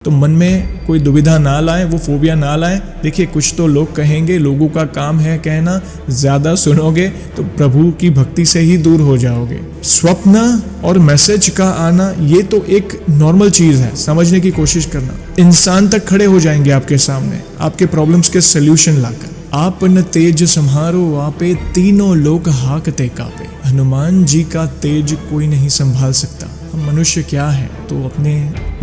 तो मन में कोई दुविधा ना लाए, वो फोबिया ना लाए। देखिए, कुछ तो लोग कहेंगे, लोगों का काम है कहना, ज्यादा सुनोगे तो प्रभु की भक्ति से ही दूर हो जाओगे। स्वप्न और मैसेज का आना ये तो एक नॉर्मल चीज है, समझने की कोशिश करना। इंसान तक खड़े हो जाएंगे आपके सामने, आपके प्रॉब्लम्स के सोल्यूशन लाकर। आप न तेज संहारो आपे, तीनों लोग हाकते कापे। हनुमान जी का तेज कोई नहीं संभाल सकता। हम मनुष्य क्या है, तो अपने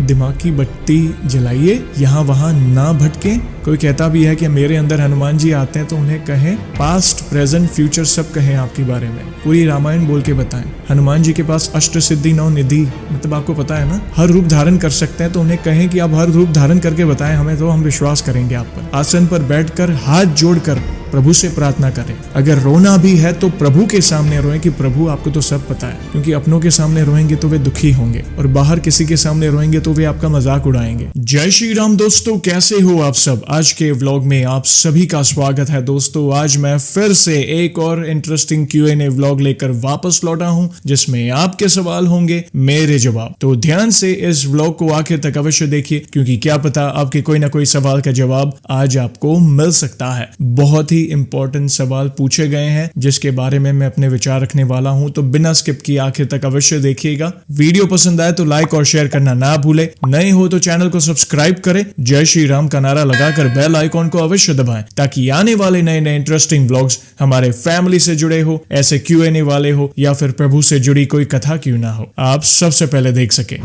दिमाग की बत्ती जलाइए, यहाँ वहाँ ना भटके। कोई कहता भी है कि मेरे अंदर हनुमान जी आते हैं, तो उन्हें कहें पास्ट प्रेजेंट फ्यूचर सब कहें आपके बारे में, पूरी रामायण बोल के बताएं। हनुमान जी के पास अष्ट सिद्धि नौ निधि, मतलब आपको पता है ना, हर रूप धारण कर सकते हैं। तो उन्हें कहें कि आप हर रूप धारण करके बताएं हमें, तो हम विश्वास करेंगे आप पर। आसन पर बैठकर हाथ जोड़कर प्रभु से प्रार्थना करें। अगर रोना भी है तो प्रभु के सामने रोएं कि प्रभु आपको तो सब पता है, क्योंकि अपनों के सामने रोएंगे तो वे दुखी होंगे, और बाहर किसी के सामने रोएंगे तो वे आपका मजाक उड़ाएंगे। जय श्री राम दोस्तों, कैसे हो आप सब। आज के व्लॉग में आप सभी का स्वागत है दोस्तों। आज मैं फिर से एक और इंटरेस्टिंग Q&A व्लॉग लेकर वापस लौटा हूं, जिसमें आपके सवाल होंगे, मेरे जवाब। तो ध्यान से इस व्लॉग को आखिर तक अवश्य देखिए, क्योंकि क्या पता आपके कोई ना कोई सवाल का जवाब आज आपको मिल सकता है। बहुत ही इंपॉर्टेंट सवाल पूछे गए हैं, जिसके बारे में मैं अपने विचार रखने वाला हूं, तो बिना स्किप किए आखिर तक अवश्य देखिएगा। वीडियो पसंद आए तो लाइक और शेयर करना ना भूले। नए हो तो चैनल को सब्सक्राइब करें, जय श्री राम का नारा लगाकर बेल आइकॉन को अवश्य दबाएं, ताकि आने वाले नए नए इंटरेस्टिंग व्लॉग्स हमारे फैमिली से जुड़े हो, ऐसे Q&A वाले हो, या फिर प्रभु से जुड़ी कोई कथा क्यों ना हो, आप सबसे पहले देख सके।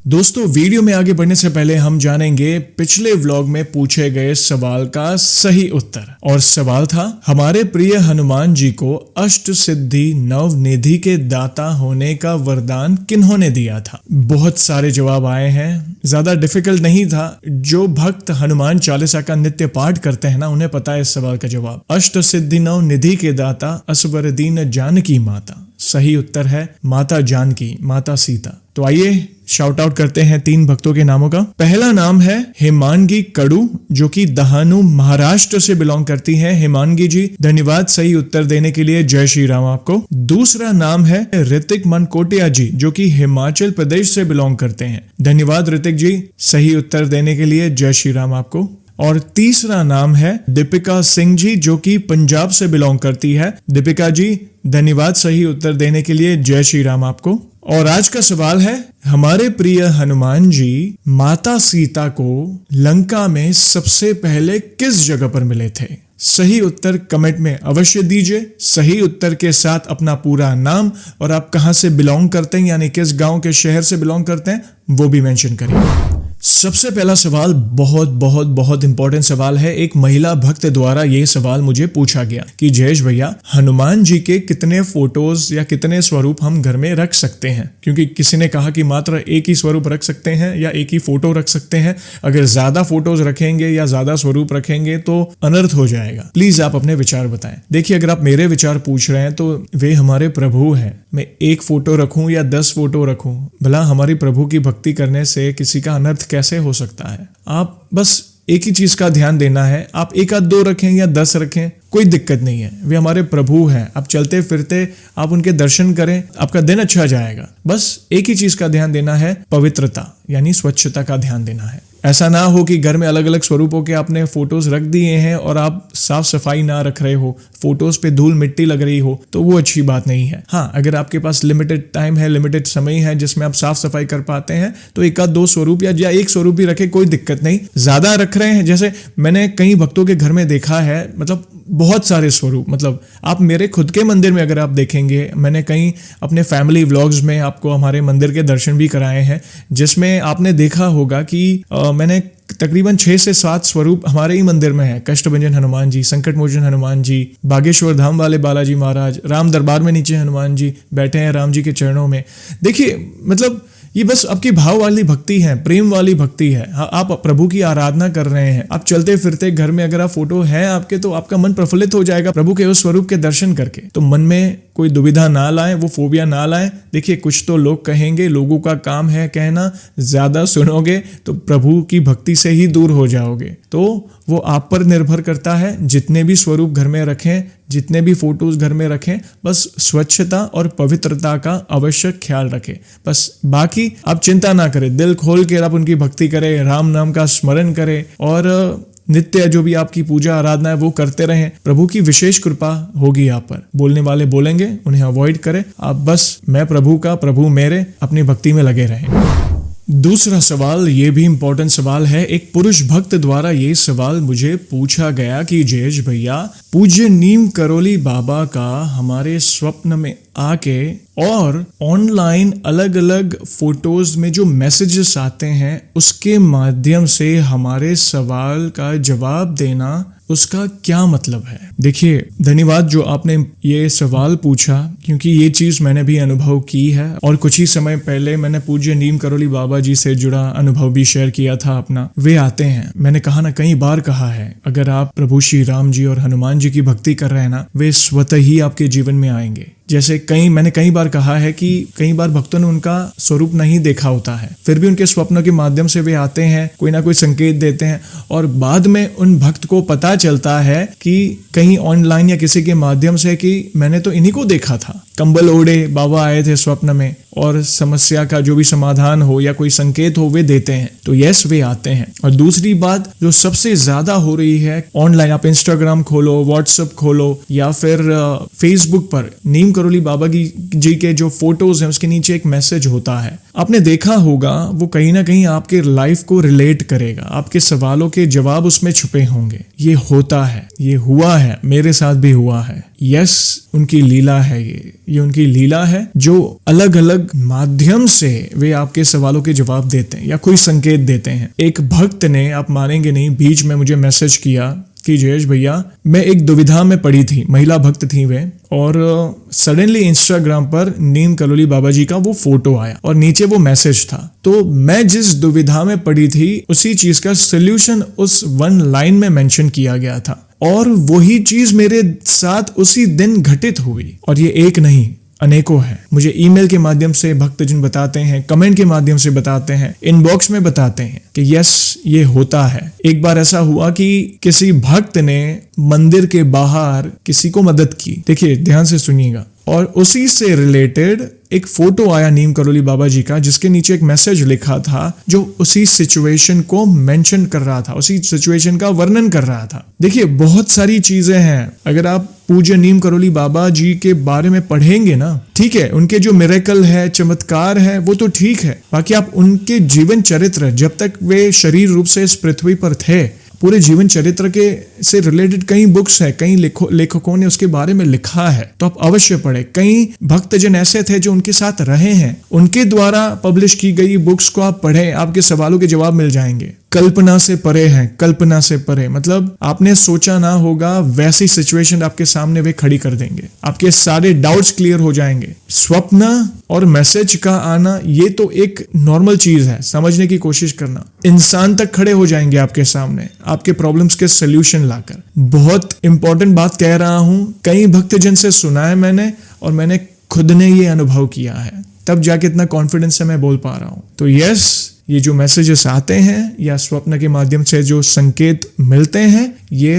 दोस्तों, वीडियो में आगे बढ़ने से पहले हम जानेंगे पिछले व्लॉग में पूछे गए सवाल का सही उत्तर। और सवाल था, हमारे प्रिय हनुमान जी को अष्ट सिद्धि नव निधि के दाता होने का वरदान किन्होंने दिया था। बहुत सारे जवाब आए हैं, ज्यादा डिफिकल्ट नहीं था। जो भक्त हनुमान चालीसा का नित्य पाठ करते हैं ना, उन्हें पता है इस सवाल का जवाब। अष्ट सिद्धि नव निधि के दाता असवर दीन जानकी माता। सही उत्तर है माता जानकी, माता सीता। तो आइए शाउट आउट करते हैं 3 भक्तों के नामों का। पहला नाम है हेमांगी कड़ू, जो कि दहानू महाराष्ट्र से बिलोंग करती हैं। हेमांगी जी, धन्यवाद सही उत्तर देने के लिए, जय श्री राम आपको। दूसरा नाम है ऋतिक मनकोटिया जी, जो कि हिमाचल प्रदेश से बिलोंग करते हैं। धन्यवाद ऋतिक जी, सही उत्तर देने के लिए, जय श्री राम आपको। और तीसरा नाम है दीपिका सिंह जी, जो कि पंजाब से बिलोंग करती है। दीपिका जी, धन्यवाद सही उत्तर देने के लिए, जय श्री राम आपको। और आज का सवाल है, हमारे प्रिय हनुमान जी माता सीता को लंका में सबसे पहले किस जगह पर मिले थे। सही उत्तर कमेंट में अवश्य दीजिए, सही उत्तर के साथ अपना पूरा नाम और आप कहां से बिलोंग करते हैं, यानी किस गांव के शहर से बिलोंग करते हैं, वो भी मेंशन करिए। सबसे पहला सवाल बहुत बहुत बहुत इंपॉर्टेंट सवाल है। एक महिला भक्त द्वारा ये सवाल मुझे पूछा गया कि जयेश भैया, हनुमान जी के कितने फोटोज या कितने स्वरूप हम घर में रख सकते हैं। क्योंकि किसी ने कहा कि मात्र एक ही स्वरूप रख सकते हैं या एक ही फोटो रख सकते हैं। अगर ज्यादा फोटोज रखेंगे या ज्यादा स्वरूप रखेंगे तो अनर्थ हो जाएगा। प्लीज आप अपने विचार बताएं। देखिए, अगर आप मेरे विचार पूछ रहे हैं तो वे हमारे प्रभु हैं। मैं एक फोटो रखूं या 10 फोटो रखूं, भला हमारी प्रभु की भक्ति करने से किसी का अनर्थ कैसे हो सकता है। आप बस एक ही चीज का ध्यान देना है, आप 1 आध 2 रखें या 10 रखें, कोई दिक्कत नहीं है। वे हमारे प्रभु हैं। आप चलते फिरते आप उनके दर्शन करें, आपका दिन अच्छा जाएगा। बस एक ही चीज का ध्यान देना है, पवित्रता यानी स्वच्छता का ध्यान देना है। ऐसा ना हो कि घर में अलग अलग स्वरूपों के आपने फोटोज रख दिए हैं और आप साफ सफाई ना रख रहे हो, फोटोज पे धूल मिट्टी लग रही हो, तो वो अच्छी बात नहीं है। हाँ, अगर आपके पास लिमिटेड टाइम है, लिमिटेड समय है जिसमें आप साफ सफाई कर पाते हैं, तो 1 आध 2 स्वरूप या 1 स्वरूप भी रखे, कोई दिक्कत नहीं। ज्यादा रख रहे हैं, जैसे मैंने कई भक्तों के घर में देखा है, मतलब बहुत सारे स्वरूप, मतलब आप मेरे खुद के मंदिर में अगर आप देखेंगे, मैंने कई अपने फैमिली व्लॉग्स में आपको हमारे मंदिर के दर्शन भी कराए हैं, जिसमें आपने देखा होगा कि मैंने तकरीबन 6 से 7 स्वरूप हमारे ही मंदिर में है। कष्टभंजन हनुमान जी, संकट मोचन हनुमान जी, बागेश्वर धाम वाले बालाजी महाराज, राम दरबार में नीचे हनुमान जी बैठे हैं राम जी के चरणों में। देखिए, मतलब ये बस आपकी भाव वाली भक्ति है, प्रेम वाली भक्ति है। आप प्रभु की आराधना कर रहे हैं। आप चलते फिरते घर में अगर आप फोटो है आपके, तो आपका मन प्रफुल्लित हो जाएगा प्रभु के उस स्वरूप के दर्शन करके। तो मन में कोई दुविधा ना लाएं, वो फोबिया ना लाएं। देखिए कुछ तो लोग कहेंगे, लोगों का काम है कहना, ज्यादा सुनोगे तो प्रभु की भक्ति से ही दूर हो जाओगे। तो वो आप पर निर्भर करता है। जितने भी स्वरूप घर में रखें, जितने भी फोटोज घर में रखें, बस स्वच्छता और पवित्रता का अवश्य ख्याल रखें। बस बाकी आप चिंता ना करें, दिल खोल के आप उनकी भक्ति करें, राम नाम का स्मरण करें और नित्य जो भी आपकी पूजा आराधना है वो करते रहें। प्रभु की विशेष कृपा होगी आप पर। बोलने वाले बोलेंगे, उन्हें अवॉइड करें। आप बस मैं प्रभु का, प्रभु मेरे, अपनी भक्ति में लगे रहें। दूसरा सवाल, ये भी इंपॉर्टेंट सवाल है। एक पुरुष भक्त द्वारा ये सवाल मुझे पूछा गया कि जयेश भैया, पूज्य नीम करोली बाबा का हमारे स्वप्न में आके और ऑनलाइन अलग अलग फोटोज में जो मैसेजेस आते हैं उसके माध्यम से हमारे सवाल का जवाब देना, उसका क्या मतलब है। देखिए धन्यवाद जो आपने ये सवाल पूछा, क्योंकि ये चीज मैंने भी अनुभव की है और कुछ ही समय पहले मैंने पूज्य नीम करोली बाबा जी से जुड़ा अनुभव भी शेयर किया था अपना। वे आते हैं, मैंने कहा ना, कई बार कहा है, अगर आप प्रभु श्री राम जी और हनुमान जी की भक्ति कर रहे हैं ना, वे स्वतः ही आपके जीवन में आएंगे। जैसे मैंने कई बार कहा है कि कई बार भक्तों ने उनका स्वरूप नहीं देखा होता है, फिर भी उनके स्वप्नों के माध्यम से वे आते हैं, कोई ना कोई संकेत देते हैं और बाद में उन भक्त को पता चलता है कि कहीं ऑनलाइन या किसी के माध्यम से कि मैंने तो इन्हीं को देखा था। कंबल ओढ़े बाबा आए थे स्वप्न में और समस्या का जो भी समाधान हो या कोई संकेत हो वे देते हैं। तो यस, वे आते हैं। और दूसरी बात जो सबसे ज्यादा हो रही है ऑनलाइन, आप इंस्टाग्राम खोलो, व्हाट्सएप खोलो या फिर फेसबुक पर नीम करोली बाबा जी के जो फोटोज हैं उसके नीचे एक मैसेज होता है। आपने देखा होगा, वो कहीं ना कहीं आपके लाइफ को रिलेट करेगा, आपके सवालों के जवाब उसमें छुपे होंगे। ये होता है, ये हुआ है, मेरे साथ भी हुआ है। यस, उनकी लीला है ये उनकी लीला है जो अलग अलग माध्यम से वे आपके सवालों के जवाब देते हैं या कोई संकेत देते हैं। एक भक्त ने, आप मानेंगे नहीं, बीच में मुझे मैसेज किया कि जयेश भैया, मैं एक दुविधा में पड़ी थी, महिला भक्त थी वे, और सडनली इंस्टाग्राम पर नीम करोली बाबा जी का वो फोटो आया और नीचे वो मैसेज था। तो मैं जिस दुविधा में पड़ी थी उसी चीज का सोल्यूशन उस वन लाइन में मेंशन किया गया था और वही चीज मेरे साथ उसी दिन घटित हुई। और ये एक नहीं, अनेकों हैं। मुझे ईमेल के माध्यम से भक्तजन बताते हैं, कमेंट के माध्यम से बताते हैं, इनबॉक्स में बताते हैं कि यस, ये होता है। एक बार ऐसा हुआ कि किसी भक्त ने मंदिर के बाहर किसी को मदद की। देखिए ध्यान से सुनिएगा, और उसी से रिलेटेड एक फोटो आया नीम करोली बाबा जी का, जिसके नीचे एक मैसेज लिखा था जो उसी सिचुएशन को मेंशन कर रहा था, उसी सिचुएशन का वर्णन कर रहा था। देखिए बहुत सारी चीजें हैं, अगर आप पूज्य नीम करोली बाबा जी के बारे में पढ़ेंगे ना, ठीक है, उनके जो मिरेकल है, चमत्कार है, वो तो ठीक है, बाकी आप उनके जीवन चरित्र, जब तक वे शरीर रूप से इस पृथ्वी पर थे, पूरे जीवन चरित्र के से रिलेटेड कई बुक्स है, कई लेखकों ने उसके बारे में लिखा है, तो आप अवश्य पढ़े। कई भक्तजन ऐसे थे जो उनके साथ रहे हैं, उनके द्वारा पब्लिश की गई बुक्स को आप पढ़ें, आपके सवालों के जवाब मिल जाएंगे। कल्पना से परे हैं, कल्पना से परे, मतलब आपने सोचा ना होगा वैसी सिचुएशन आपके सामने वे खड़ी कर देंगे, आपके सारे डाउट्स क्लियर हो जाएंगे। स्वप्न और मैसेज का आना ये तो एक नॉर्मल चीज है, समझने की कोशिश करना। इंसान तक खड़े हो जाएंगे आपके सामने, आपके प्रॉब्लम्स के सोल्यूशन लाकर। बहुत इंपॉर्टेंट बात कह रहा हूं, कई भक्तजन से सुना है मैंने और मैंने खुद ने ये अनुभव किया है, तब जाके इतना कॉन्फिडेंस से मैं बोल पा रहा हूं। तो यस, ये जो मैसेजेस आते हैं या स्वप्न के माध्यम से जो संकेत मिलते हैं, ये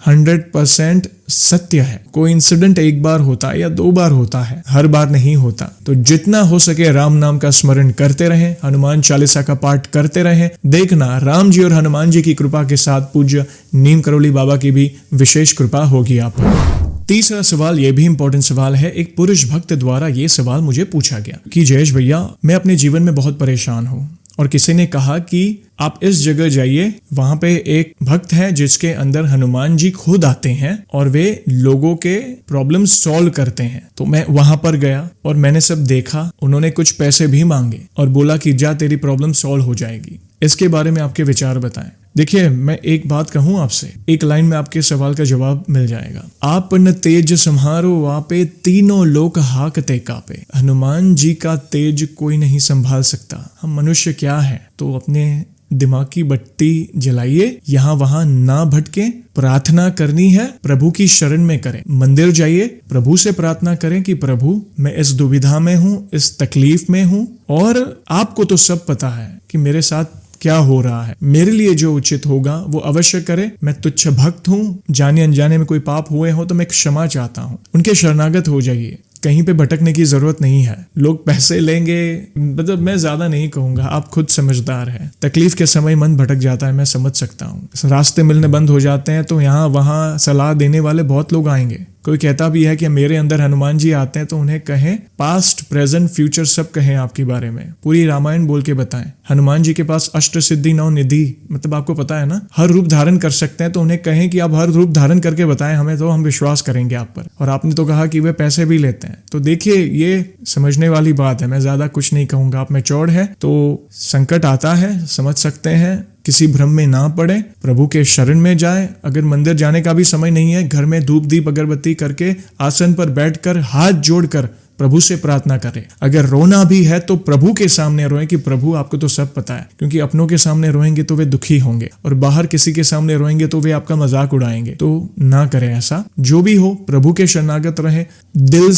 100% सत्य है। कोई इंसिडेंट एक बार होता है या 2 बार होता है, हर बार नहीं होता। तो जितना हो सके राम नाम का स्मरण करते रहें, हनुमान चालीसा का पाठ करते रहें। देखना राम जी और हनुमान जी की कृपा के साथ पूज्य नीम करोली बाबा की भी विशेष कृपा होगी आप पर। तीसरा सवाल, यह भी इंपॉर्टेंट सवाल है। एक पुरुष भक्त द्वारा यह सवाल मुझे पूछा गया कि जयेश भैया, मैं अपने जीवन में बहुत परेशान हूँ और किसी ने कहा कि आप इस जगह जाइए, वहां पे एक भक्त है जिसके अंदर हनुमान जी खुद आते हैं और वे लोगों के प्रॉब्लम सॉल्व करते हैं। तो मैं वहां पर गया और मैंने सब देखा। उन्होंने कुछ पैसे भी मांगे और बोला कि जा, तेरी प्रॉब्लम सॉल्व हो जाएगी। इसके बारे में आपके विचार बताएं। देखिए, मैं एक बात कहूं आपसे, एक लाइन में आपके सवाल का जवाब मिल जाएगा। आप न तेज संहारो वापे, तीनों लोक हाकते कापे। हनुमान जी का तेज कोई नहीं संभाल सकता। हम मनुष्य क्या है, तो अपने दिमाग की बत्ती जलाइए, यहाँ वहां ना भटके, प्रार्थना करनी है प्रभु की शरण में करें। मंदिर जाइए, प्रभु से प्रार्थना करें कि प्रभु मैं इस दुविधा में हूँ, इस तकलीफ में हूँ, और आपको तो सब पता है कि मेरे साथ क्या हो रहा है। मेरे लिए जो उचित होगा वो अवश्य करे। मैं तुच्छ भक्त हूँ, जाने अनजाने में कोई पाप हुए हो तो मैं क्षमा चाहता हूँ। उनके शरणागत हो जाइए। कहीं पे भटकने की जरूरत नहीं है। लोग पैसे लेंगे, मतलब मैं ज्यादा नहीं कहूंगा, आप खुद समझदार हैं। तकलीफ के समय मन भटक जाता है, मैं समझ सकता हूँ। रास्ते मिलने बंद हो जाते हैं तो यहाँ वहाँ सलाह देने वाले बहुत लोग आएंगे। कोई कहता भी है कि मेरे अंदर हनुमान जी आते हैं तो उन्हें कहें, पास्ट प्रेजेंट फ्यूचर सब कहें आपके बारे में, पूरी रामायण बोल के बताएं। हनुमान जी के पास अष्ट सिद्धि नौ निधि, मतलब आपको पता है ना, हर रूप धारण कर सकते हैं, तो उन्हें कहें कि आप हर रूप धारण करके बताएं हमें, तो हम विश्वास करेंगे आप पर। और आपने तो कहा कि वे पैसे भी लेते हैं, तो देखिए ये समझने वाली बात है। मैं ज्यादा कुछ नहीं कहूंगा। आप मैच्योर्ड है तो संकट आता है, समझ सकते हैं, किसी भ्रम में ना पड़े, प्रभु के शरण में जाए। अगर मंदिर जाने का भी समय नहीं है, घर में धूप दीप अगरबत्ती करके आसन पर बैठकर हाथ जोड़कर प्रभु से प्रार्थना करें। अगर रोना भी है तो प्रभु के सामने रोएं कि प्रभु आपको तो सब पता है, क्योंकि अपनों के सामने रोएंगे तो वे दुखी होंगे, और बाहर किसी के सामने रोएंगे तो वे आपका मजाक उड़ाएंगे। तो ना करें ऐसा। जो भी हो प्रभु के शरणागत रहें, दिल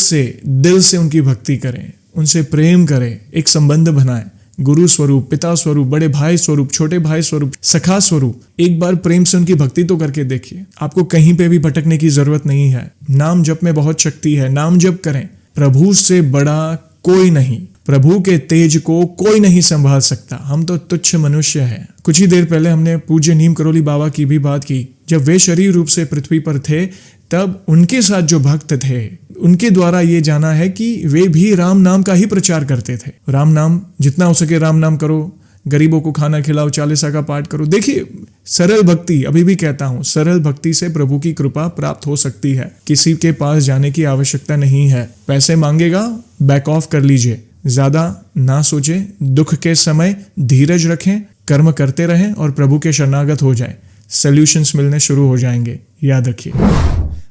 से उनकी भक्ति करें, उनसे प्रेम करें, एक संबंध बनाएं। गुरु स्वरूप, पिता स्वरूप, बड़े भाई स्वरूप, छोटे भाई स्वरूप, सखा स्वरूप, एक बार प्रेम से उनकी भक्ति तो करके देखिए। आपको कहीं पे भी भटकने की जरूरत नहीं है। नाम जप में बहुत शक्ति है, नाम जप करें। प्रभु से बड़ा कोई नहीं, प्रभु के तेज को कोई नहीं संभाल सकता। हम तो तुच्छ मनुष्य हैं। कुछ ही देर पहले हमने पूज्य नीम करोली बाबा की भी बात की। जब वे शरीर रूप से पृथ्वी पर थे तब उनके साथ जो भक्त थे उनके द्वारा ये जाना है कि वे भी राम नाम का ही प्रचार करते थे। राम नाम जितना हो सके राम नाम करो, गरीबों को खाना खिलाओ, चालीसा का पाठ करो। देखिए सरल भक्ति, अभी भी कहता हूं, सरल भक्ति से प्रभु की कृपा प्राप्त हो सकती है। किसी के पास जाने की आवश्यकता नहीं है। पैसे मांगेगा, बैक ऑफ कर लीजिए, ज्यादा ना सोचे। दुख के समय धीरज रखें, कर्म करते रहें और प्रभु के शरणागत हो जाएं। सॉल्यूशंस मिलने शुरू हो जाएंगे, याद रखिए।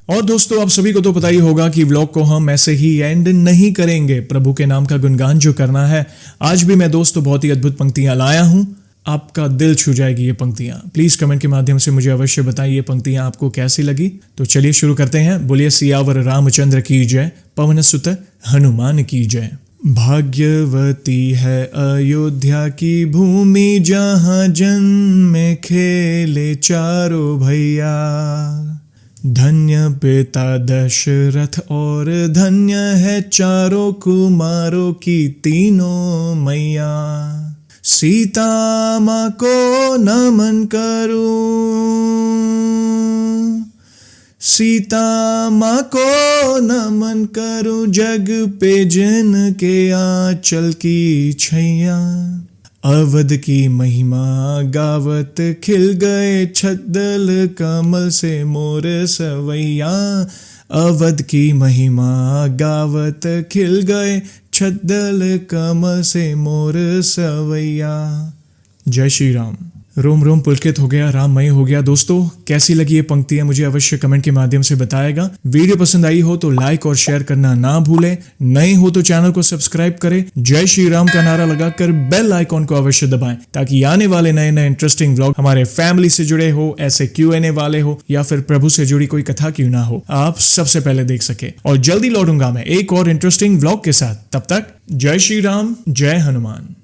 और दोस्तों आप सभी को तो पता ही होगा कि व्लॉग को हम ऐसे ही एंड नहीं करेंगे। प्रभु के नाम का गुणगान जो करना है, आज भी मैं दोस्तों बहुत ही अद्भुत पंक्तियां लाया हूं। आपका दिल छू जाएगी ये पंक्तियां। प्लीज कमेंट के माध्यम से मुझे अवश्य बताइए ये पंक्तियां आपको कैसी लगी। तो चलिए शुरू करते हैं। बोलिए सियावर रामचंद्र की जय, पवन सुत हनुमान की जय। भाग्यवती है अयोध्या की भूमि, जहां जन्मे खेले चारों भैया। धन्य पिता दशरथ और धन्य है चारों कुमारों की तीनों मैया। सीता माँ को नमन करूं, सीता माँ को नमन करूं, जग पे जिन के आंचल की छैया। अवध की महिमा गावत खिल गए, छद्दल कमल से मोर सवैया। अवध की महिमा गावत खिल गए, छद्दल कमल से मोर सवैया। जय श्री राम। रोम रोम पुलकित हो गया, राममय हो गया। दोस्तों कैसी लगी ये पंक्तियां मुझे अवश्य कमेंट के माध्यम से बताएगा। वीडियो पसंद आई हो तो लाइक और शेयर करना ना भूलें। नए हो तो चैनल को सब्सक्राइब करें। जय श्री राम का नारा लगाकर बेल आइकॉन को अवश्य दबाएं, ताकि आने वाले नए नए इंटरेस्टिंग व्लॉग हमारे फैमिली से जुड़े हो, ऐसे Q&A वाले हो, या फिर प्रभु से जुड़ी कोई कथा क्यों ना हो, आप सबसे पहले देख सके। और जल्दी लौटूंगा मैं एक और इंटरेस्टिंग व्लॉग के साथ। तब तक जय श्री राम, जय हनुमान।